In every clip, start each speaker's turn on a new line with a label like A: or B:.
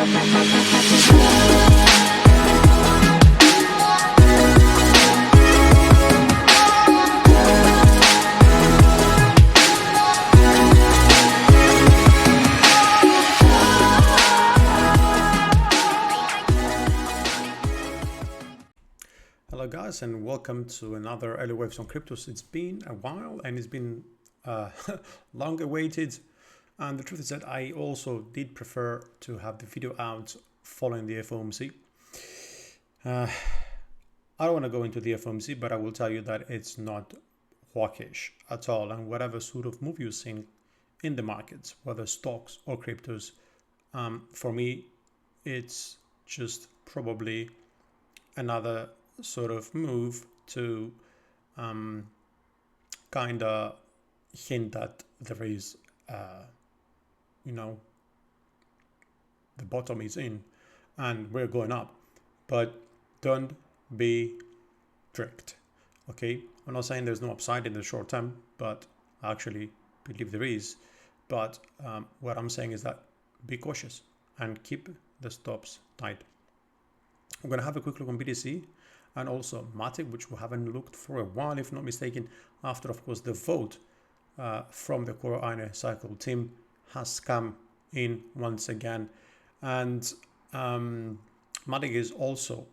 A: Hello guys, and welcome to another early waves on cryptos. It's been a while and it's been long awaited, and the truth is that I also did prefer to have the video out following the FOMC. I don't want to go into the FOMC, but I will tell you that it's not hawkish at all, and whatever sort of move you're seeing in the markets, whether stocks or cryptos, for me it's just probably another sort of move to kind of hint that there is the bottom is in and we're going up, but don't be tricked. Okay, I'm not saying there's no upside in the short term, but I actually believe there is. But what I'm saying is that be cautious and keep the stops tight. I'm going to have a quick look on BTC and also MATIC, which we haven't looked for a while, if not mistaken, after, of course, the vote from the Core Eine Cycle team has come in once again. And MATIC is also,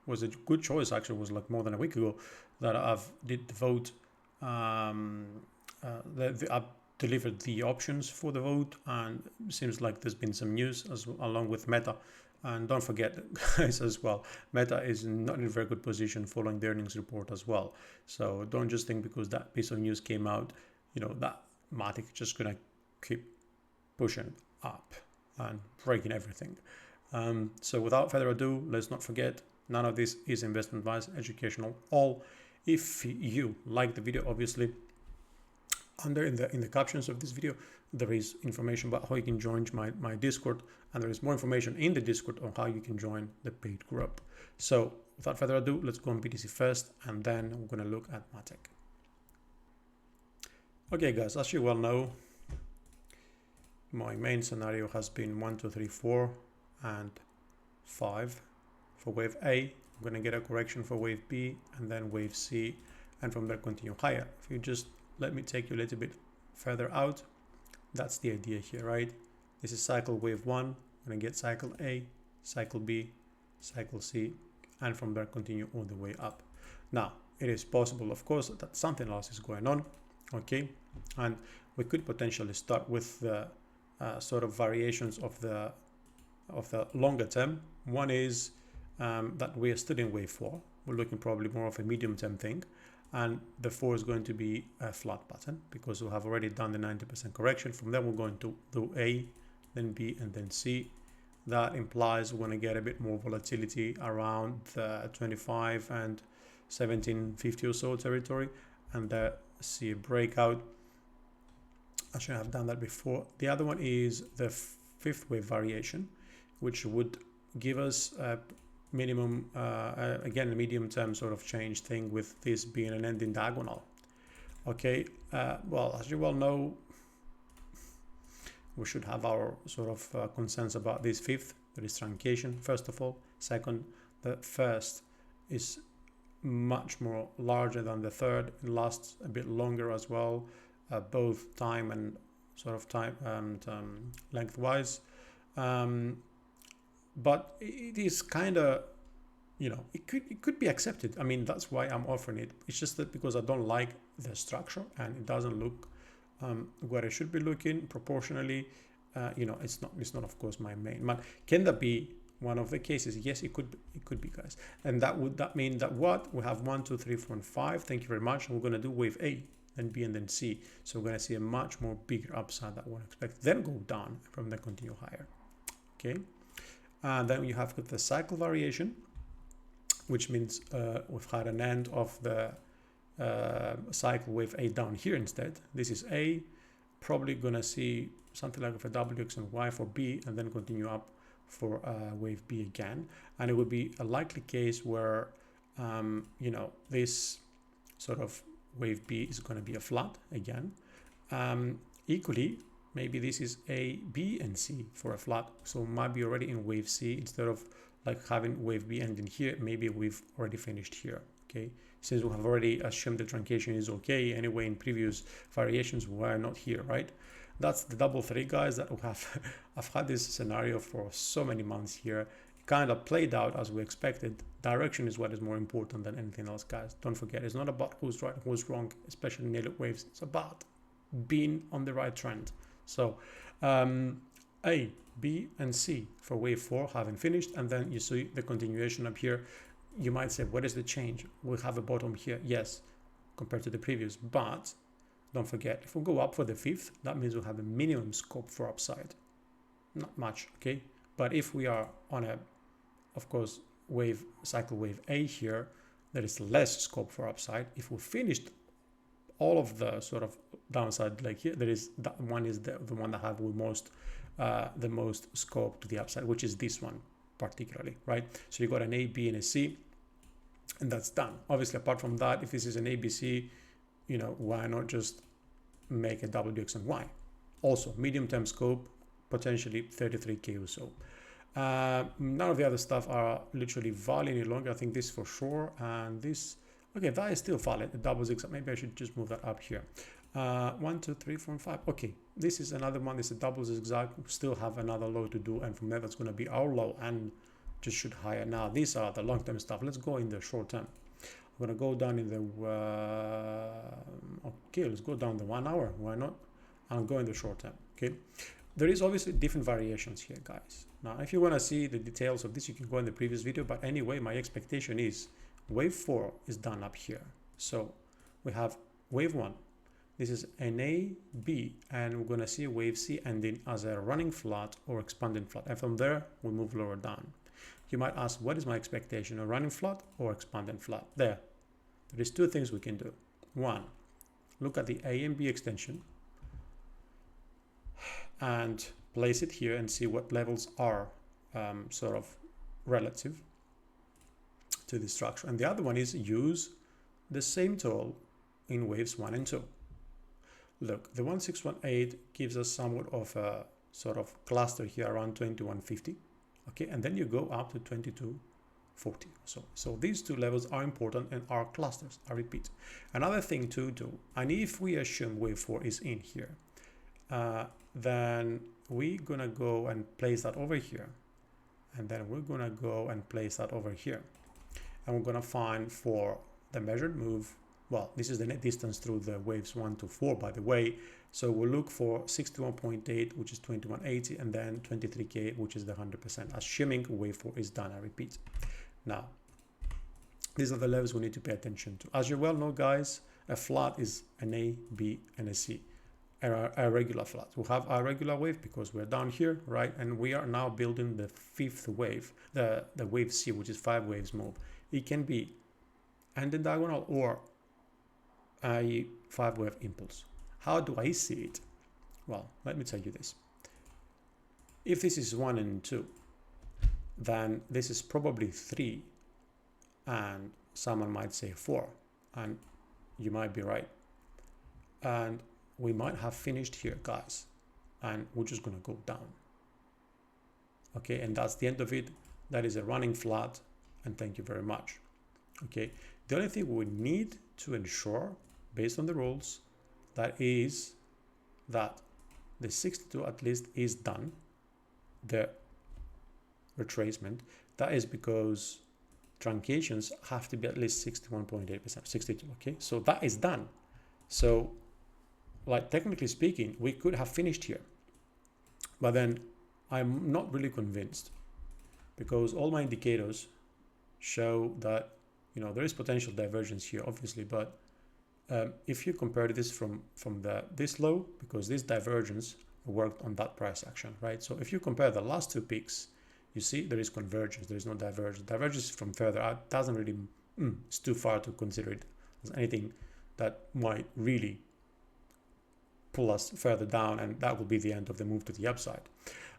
A: was a good choice, actually. It was like more than a week ago that I've did the vote. I've delivered the options for the vote, and it seems like there's been some news along with Meta. And don't forget, guys, as well, Meta is not in a very good position following the earnings report as well. So don't just think because that piece of news came out, that MATIC is just going to keep pushing up and breaking everything. So without further ado, let's not forget, none of this is investment advice, educational all. If you like the video, obviously, under in the captions of this video, there is information about how you can join my Discord, and there is more information in the Discord on how you can join the paid group. So without further ado, let's go on BTC first, and then we're going to look at MATIC. Okay guys, as you well know, my main scenario has been 1, 2, 3, 4 and 5 for wave A. I'm going to get a correction for wave B and then wave C, and from there continue higher. If you just let me take you a little bit further out. That's the idea here, right? This is cycle wave 1. I'm going to get cycle A, cycle B, cycle C, and from there continue all the way up. Now, it is possible, of course, that something else is going on, okay? And we could potentially start with the sort of variations of the longer term. One is that we are still in wave 4. We're looking probably more of a medium term thing. And the 4 is going to be a flat pattern because we'll have already done the 90% correction. From there, we're going to do A, then B, and then C. That implies we're going to get a bit more volatility around the 25 and 1750 or so territory, and see a breakout. I should have done that before. The other one is the 5th wave variation, which would give us a minimum, again, a medium term sort of change thing, with this being an ending diagonal. Okay, well, as you well know, we should have our sort of concerns about this 5th. There is truncation, first of all. Second, the 1st is much more larger than the 3rd. It lasts a bit longer as well, both time and sort of time and lengthwise. But it is kind of, it could be accepted. I mean, that's why I'm offering it. It's just that because I don't like the structure and it doesn't look where it should be looking proportionally. It's not of course my main. But can that be one of the cases? Yes, it could be, guys. And that mean that what we have 1, 2, 3, 4, and 5. Thank you very much. And we're going to do wave A, then B, and then C. So we're going to see a much more bigger upside that one expect. Then go down from there, continue higher. Okay. And then you have the cycle variation, which means we've had an end of the cycle wave A down here instead. This is A, probably gonna see something like a W, X, and Y for B, and then continue up for wave B again. And it would be a likely case where, this sort of wave B is going to be a flat again. Equally, maybe this is A, B, and C for a flat. So might be already in wave C instead of like having wave B ending here. Maybe we've already finished here. Okay, since we have already assumed the truncation is okay anyway in previous variations, we're not here, right? That's the double three, guys, that we have. I've had this scenario for so many months here. It kind of played out as we expected. Direction is what is more important than anything else, guys. Don't forget, it's not about who's right, who's wrong, especially in Elliott waves. It's about being on the right trend. So A, B, and C for wave 4 having finished, and then you see the continuation up here. You might say, what is the change? We have a bottom here, yes, compared to the previous, but don't forget, if we go up for the 5th, that means we have a minimum scope for upside. Not much, okay? But if we are on a, of course, cycle wave A here, there is less scope for upside. If we finished all of the sort of downside like here, there is that one is the one that have the most scope to the upside, which is this one particularly, right? So you got an A, B, and a C, and that's done. Obviously, apart from that, if this is an ABC, you know, why not just make a W, X, and Y? Also, medium-term scope, potentially 33K or so. None of the other stuff are literally valid any longer. I think this for sure, and this, okay, that is still valid. The double zigzag, maybe I should just move that up here. 1, 2, 3, 4, 5. Okay, this is another one. This is a double zigzag. We still have another low to do, and from there that's going to be our low and just shoot higher. Now these are the long-term stuff. Let's go in the short term. I'm going to go down in the okay, let's go down the 1 hour. Why not? I'll go in the short term. Okay, there is obviously different variations here, guys. Now if you want to see the details of this, you can go in the previous video, but anyway, my expectation is wave 4 is done up here. So we have wave 1. This is an A, B, and we're going to see wave C ending as a running flat or expanding flat. And from there, we move lower down. You might ask, what is my expectation? A running flat or expanding flat? There is two things we can do. One, look at the A and B extension and place it here and see what levels are sort of relative to the structure. And the other one is use the same tool in waves 1 and 2. Look, the 1618 gives us somewhat of a sort of cluster here around 2150. Okay, and then you go up to 2240. So these two levels are important and are clusters. I repeat. Another thing to do, and if we assume wave 4 is in here, then we're gonna go and place that over here, and then we're gonna go and place that over here, and we're gonna find for the measured move. Well, this is the net distance through the waves 1 to 4, by the way. So we'll look for 61.8, which is 2180, and then 23K, which is the 100%, assuming wave 4 is done, I repeat. Now, these are the levels we need to pay attention to. As you well know, guys, a flat is an A, B, and a C. A regular flat. We have our regular wave because we're down here, right? And we are now building the 5th wave, the wave C, which is 5 waves move. It can be ending diagonal or a 5-wave impulse. How do I see it? Well, let me tell you this. If this is 1 and 2, then this is probably 3, and someone might say 4, and you might be right. And we might have finished here, guys, and we're just going to go down. Okay, and that's the end of it. That is a running flat, and thank you very much. Okay, the only thing we need to ensure, based on the rules, that is that the 62 at least is done, the retracement. That is because truncations have to be at least 61.8%, 62, okay? So that is done. So, like, technically speaking, we could have finished here, but then I'm not really convinced because all my indicators show that, you know, there is potential divergence here, obviously, but if you compare this from this low, because this divergence worked on that price action, right? So if you compare the last two peaks, you see there is convergence, there is no divergence. Divergence from further out doesn't really, it's too far to consider it as anything that might really pull us further down, and that will be the end of the move to the upside.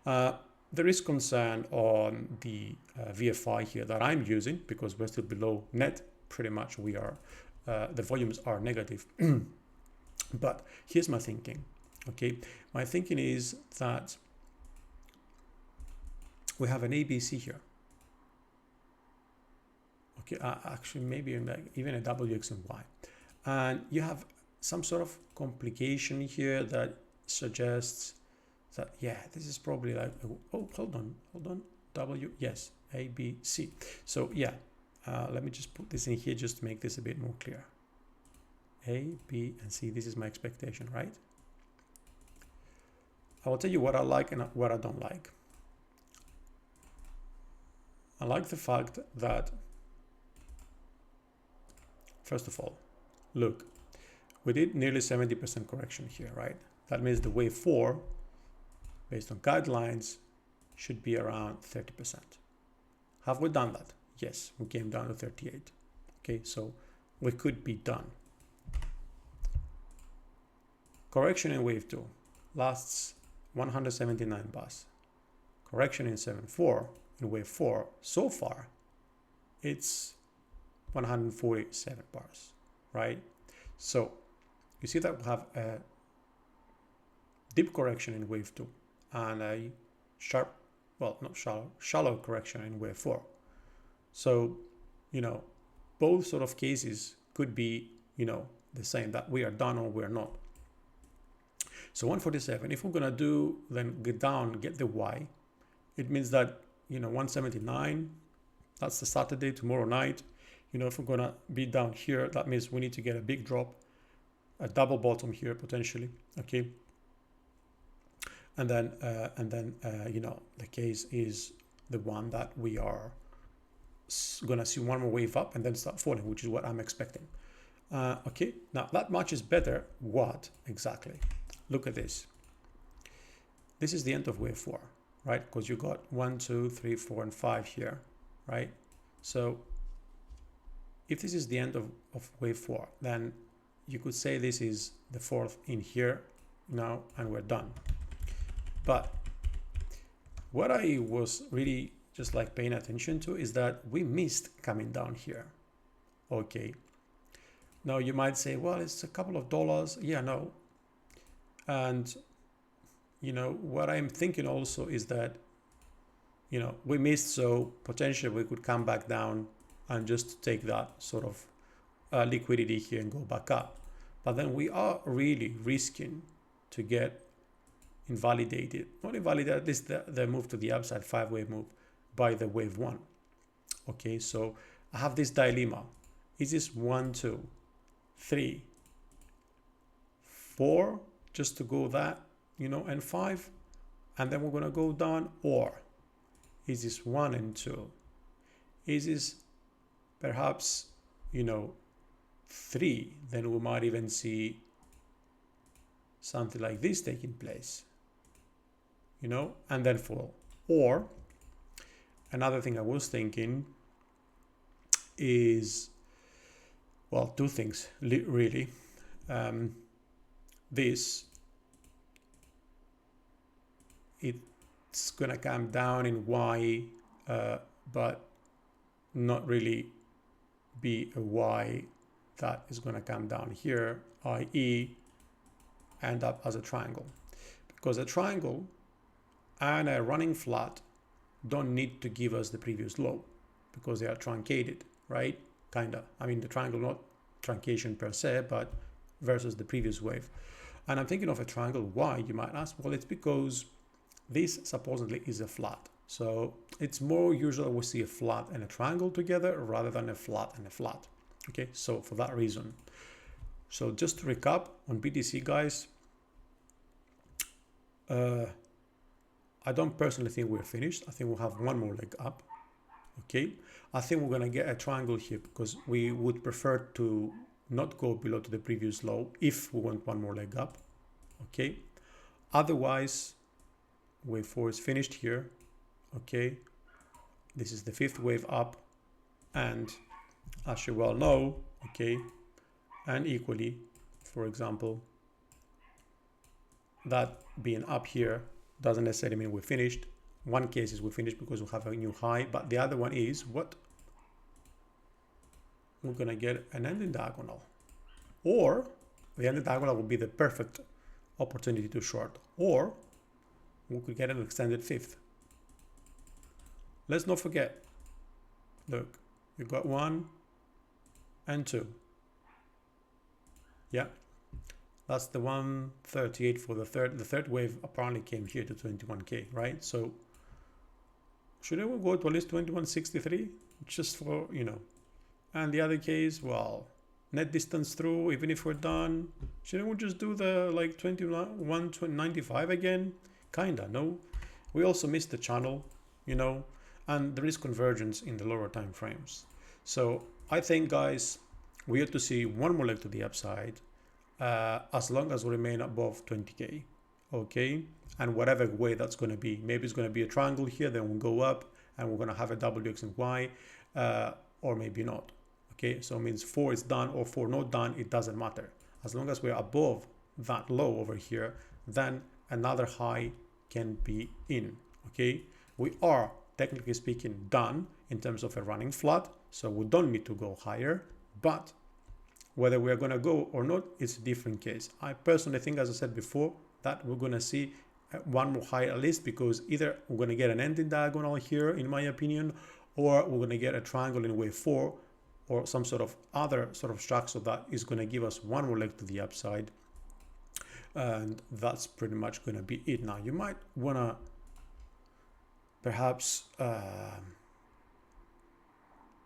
A: There is concern on the VFI here that I'm using because we're still below net. Pretty much we are, the volumes are negative. But here's my thinking. Okay, my thinking is that we have an ABC here. Okay, actually maybe even a W, X, and Y. And you have some sort of complication here that suggests that, yeah, this is probably like, oh, hold on, W, yes, A, B, C. So yeah, let me just put this in here just to make this a bit more clear. A, B, and C, this is my expectation, right? I will tell you what I like and what I don't like. I like the fact that, first of all, look, we did nearly 70% correction here, right? That means the wave 4, based on guidelines, should be around 30%. Have we done that? Yes, we came down to 38. Okay, so we could be done. Correction in wave 2 lasts 179 bars. Correction in 7.4 in wave 4 so far, it's 147 bars, right? So you see that we have a deep correction in wave 2 and a sharp, well, not shallow correction in wave 4. So, you know, both sort of cases could be, you know, the same, that we are done or we're not. So 147, if we're gonna do, then get down, get the Y, it means that, you know, 179, that's the Saturday, tomorrow night. You know, if we're gonna be down here, that means we need to get a big drop, a double bottom here potentially, okay? And then you know, the case is the one that we are gonna see one more wave up and then start falling, which is what I'm expecting. Okay, now that much is better. What exactly? Look at this. This is the end of wave 4, right? Because you got 1, 2, 3, 4, and 5 here, right? So if this is the end of wave 4, then you could say this is the 4th in here now, and we're done. But what I was really just like paying attention to is that we missed coming down here. Okay. Now you might say, well, it's a couple of dollars. Yeah, no. And, you know, what I'm thinking also is that, you know, we missed, so potentially we could come back down and just take that sort of liquidity here and go back up. But then we are really risking to get invalidated, not invalidated, at least the move to the upside, 5-wave move by the wave 1. Okay, so I have this dilemma. Is this 1, 2, 3, 4, just to go that, you know, and 5, and then we're gonna go down? Or is this 1 and 2? Is this perhaps, you know, 3? Then we might even see something like this taking place, you know, and then fall. Or another thing I was thinking is, well, two things really. This, it's gonna come down in Y, but not really be a Y that is gonna come down here, i.e. end up as a triangle. Because a triangle and a running flat don't need to give us the previous low because they are truncated, right? Kinda. I mean, the triangle, not truncation per se, but versus the previous wave. And I'm thinking of a triangle. Why, you might ask? Well, it's because this supposedly is a flat. So it's more usual we see a flat and a triangle together rather than a flat and a flat. Okay, so for that reason. So just to recap on BTC, guys, I don't personally think we're finished. I think we'll have one more leg up. Okay, I think we're gonna get a triangle here because we would prefer to not go below to the previous low if we want one more leg up. Okay, otherwise wave 4 is finished here. Okay, this is the 5th wave up, and as you well know, okay, and equally, for example, that being up here doesn't necessarily mean we're finished. One case is we're finished because we have a new high, but the other one is what? We're gonna get an ending diagonal, or the ending diagonal will be the perfect opportunity to short, or we could get an extended fifth. Let's not forget, look, you got 1 and 2. Yeah, that's the 138 for the third. The third wave apparently came here to 21k, right? So shouldn't we go to at least 2163 just for, you know? And the other case, well, net distance through, even if we're done, shouldn't we just do the like 2195 again? Kinda, no? We also missed the channel, you know, and there is convergence in the lower time frames. So I think, guys, we have to see one more leg to the upside, as long as we remain above 20k, okay? And whatever way that's going to be, maybe it's going to be a triangle here, then we'll go up and we're going to have a WX and Y, or maybe not. Okay, so it means 4 is done or 4 not done, it doesn't matter. As long as we're above that low over here, then another high can be in. Okay, we are technically speaking done in terms of a running flat, so we don't need to go higher, but whether we're going to go or not, it's a different case. I personally think, as I said before, that we're going to see one more high at least, because either we're going to get an ending diagonal here, in my opinion, or we're going to get a triangle in wave 4, or some sort of other sort of structure that is going to give us one more leg to the upside. And that's pretty much going to be it. Now, you might want to perhaps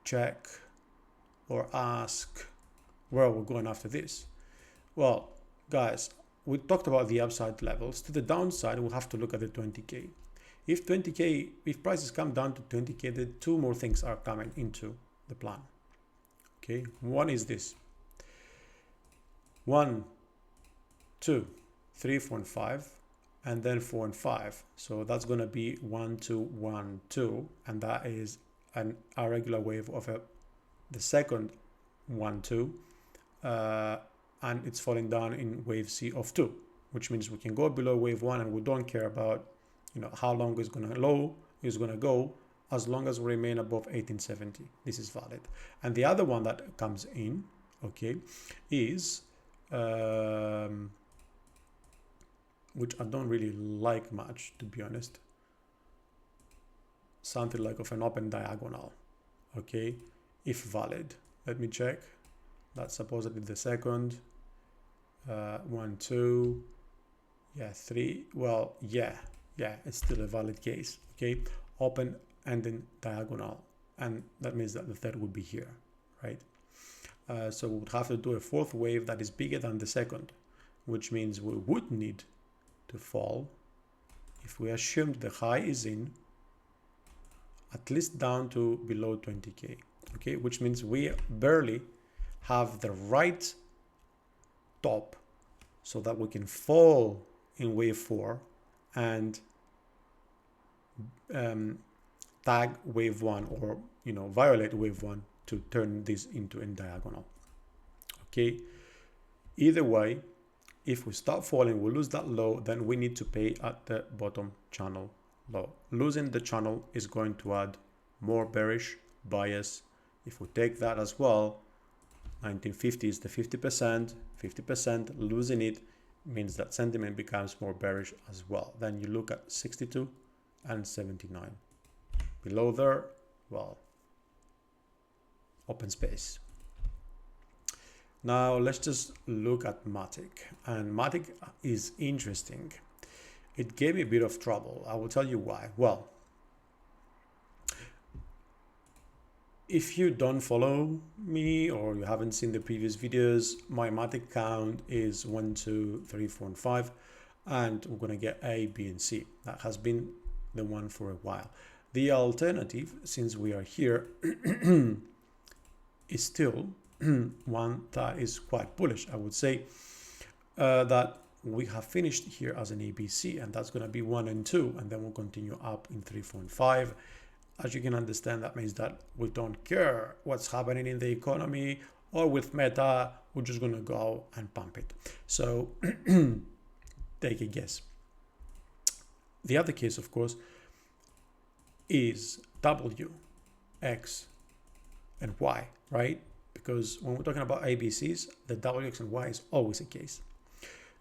A: check or ask where we're going after this. Well, guys, we talked about the upside levels. To the downside, we'll have to look at the 20k. If prices come down to 20k, the two more things are coming into the plan. Okay, one is this. 1, 2, 3, 4, and 5, and then 4 and 5. So that's going to be 1, 2, 1, 2, and that is an irregular wave of the second 1, 2, and it's falling down in wave C of 2, which means we can go below wave 1, and we don't care about, you know, how long it's going to go, as long as we remain above 1870. This is valid. And the other one that comes in, okay, is which I don't really like much, to be honest, something like of an open diagonal, okay, if valid. Let me check. That's supposedly the second. 1, 2, yeah, 3. Well, yeah, it's still a valid case. Okay, open ending diagonal, and that means that the third would be here, right? So we would have to do a fourth wave that is bigger than the second, which means we would need to fall, if we assumed the high is in, at least down to below 20k. Okay, which means we barely have the right top so that we can fall in wave 4 and tag wave 1, or, you know, violate wave 1 to turn this into a diagonal. Okay, either way, if we start falling, we lose that low, then we need to pay at the bottom channel low. Losing the channel is going to add more bearish bias. If we take that as well, 1950 is the 50%, losing it means that sentiment becomes more bearish as well. Then you look at 62 and 79. Below there, well, open space. Now let's just look at MATIC, and MATIC is interesting. It gave me a bit of trouble. I will tell you why. Well, if you don't follow me or you haven't seen the previous videos, my MATIC count is 1, 2, 3, 4, and 5, and we're gonna get A, B, and C. That has been the one for a while. The alternative, since we are here, is still one that is quite bullish. I would say that we have finished here as an ABC, and that's going to be 1 and 2, and then we'll continue up in 3, 4, and 5. As you can understand, that means that we don't care what's happening in the economy or with Meta. We're just going to go and pump it. So take a guess. The other case, of course, is W, X, and Y, right? Because when we're talking about ABCs, the W, X, and Y is always a case.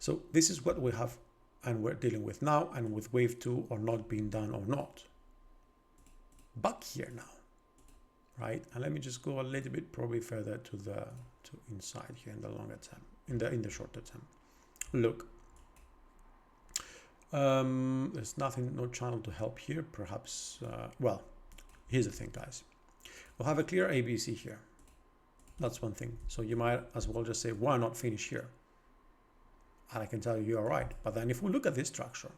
A: So this is what we have and we're dealing with now, and with wave 2 or not being done or not. Back here now, right? And let me just go a little bit probably further to inside here in the longer term, in the shorter term. Look, there's nothing, no channel to help here. Perhaps, well, here's the thing, guys. We'll have a clear ABC here. That's one thing. So you might as well just say, why not finish here? And I can tell you, you're right. But then if we look at this structure,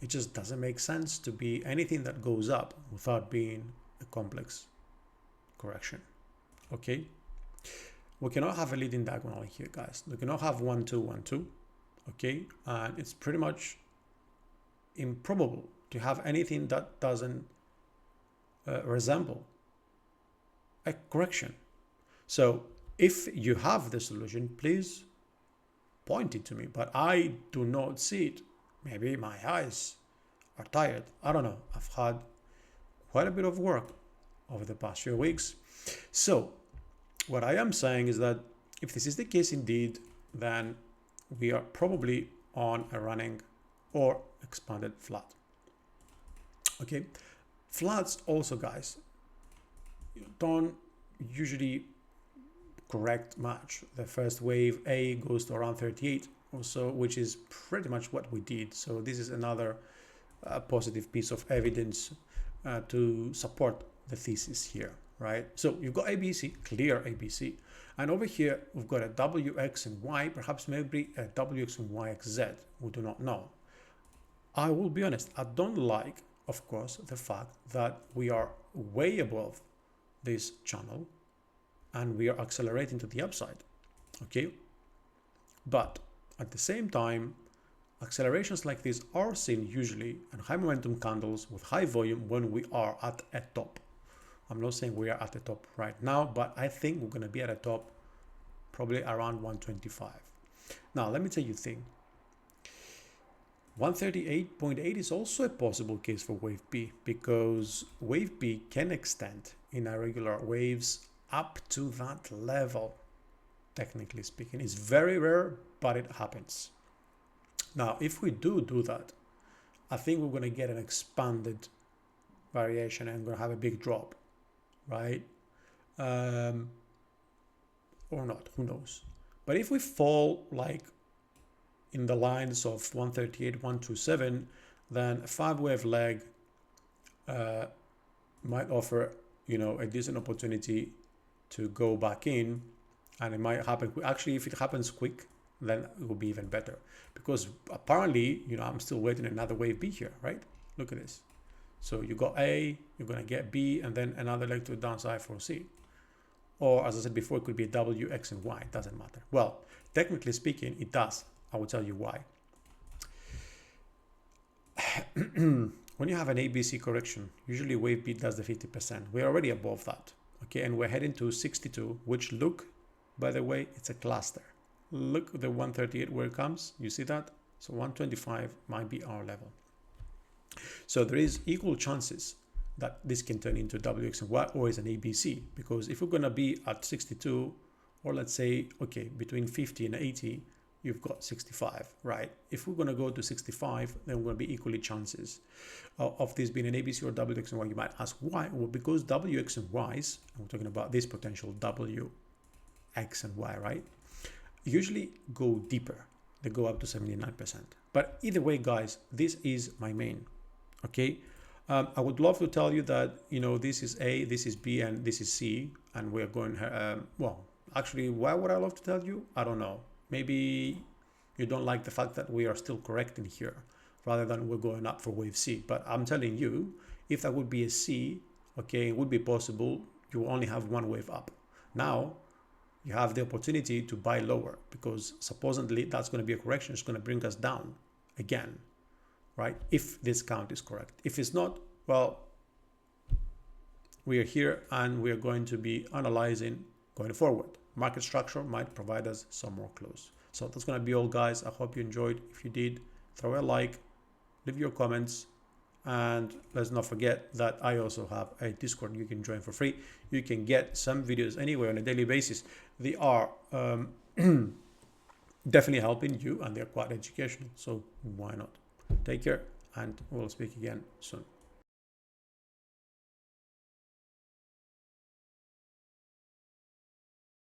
A: it just doesn't make sense to be anything that goes up without being a complex correction. Okay? We cannot have a leading diagonal here, guys. We cannot have 1, 2, 1, 2. Okay? And it's pretty much improbable to have anything that doesn't resemble a correction. So if you have the solution, please point it to me, but I do not see it. Maybe my eyes are tired. I don't know. I've had quite a bit of work over the past few weeks. So what I am saying is that if this is the case indeed, then we are probably on a running or expanded flat. Okay. Flats also, guys, don't usually correct much. The first wave A goes to around 38 or so, which is pretty much what we did. So this is another positive piece of evidence to support the thesis here, right? So you've got ABC, clear ABC. And over here, we've got a WX and Y, perhaps maybe a WX and YXZ. We do not know. I will be honest, I don't like, of course, the fact that we are way above this channel and we are accelerating to the upside, okay? But at the same time, accelerations like this are seen usually in high momentum candles with high volume when we are at a top. I'm not saying we are at the top right now, but I think we're gonna be at a top probably around 125. Now, let me tell you a thing. 138.8 is also a possible case for wave B, because wave B can extend in irregular waves up to that level. Technically speaking, it's very rare, but it happens. Now, if we do that, I think we're going to get an expanded variation and going to have a big drop, right? Or not, who knows? But if we fall like in the lines of 138, 127, then a 5-wave leg might offer, you know, a decent opportunity to go back in, and it might happen. Actually, if it happens quick, then it will be even better, because apparently, you know, I'm still waiting another wave B here, right? Look at this. So you got A, you're gonna get B, and then another leg to the downside for C. Or as I said before, it could be a W, X, and Y. It doesn't matter. Well, technically speaking, it does. I will tell you why. When you have an ABC correction, usually wave B does the 50%. We're already above that, okay? And we're heading to 62, which look, by the way, it's a cluster. Look at the 138 where it comes. You see that? So 125 might be our level. So there is equal chances that this can turn into WX and Y or is an ABC, because if we're going to be at 62, or let's say, okay, between 50 and 80, you've got 65, right? If we're going to go to 65, then we're going to be equally chances of this being an ABC or WX and Y. You might ask why? Well, because WX and Ys, and we're talking about this potential W, X and Y, right? Usually go deeper. They go up to 79%. But either way, guys, this is my main, okay? I would love to tell you that, you know, this is A, this is B, and this is C, and we're going, well, actually, why would I love to tell you? I don't know. Maybe you don't like the fact that we are still correcting here rather than we're going up for wave C. But I'm telling you, if that would be a C, okay, it would be possible. You only have one wave up. Now, you have the opportunity to buy lower, because supposedly that's going to be a correction. It's going to bring us down again, right? If this count is correct. If it's not, well, we are here and we are going to be analyzing going forward. Market structure might provide us some more clues. So that's going to be all, guys. I hope you enjoyed. If you did, throw a like, leave your comments, and let's not forget that I also have a Discord you can join for free. You can get some videos anyway on a daily basis. They are definitely helping you, and they're quite educational. So why not? Take care, and we'll speak again soon.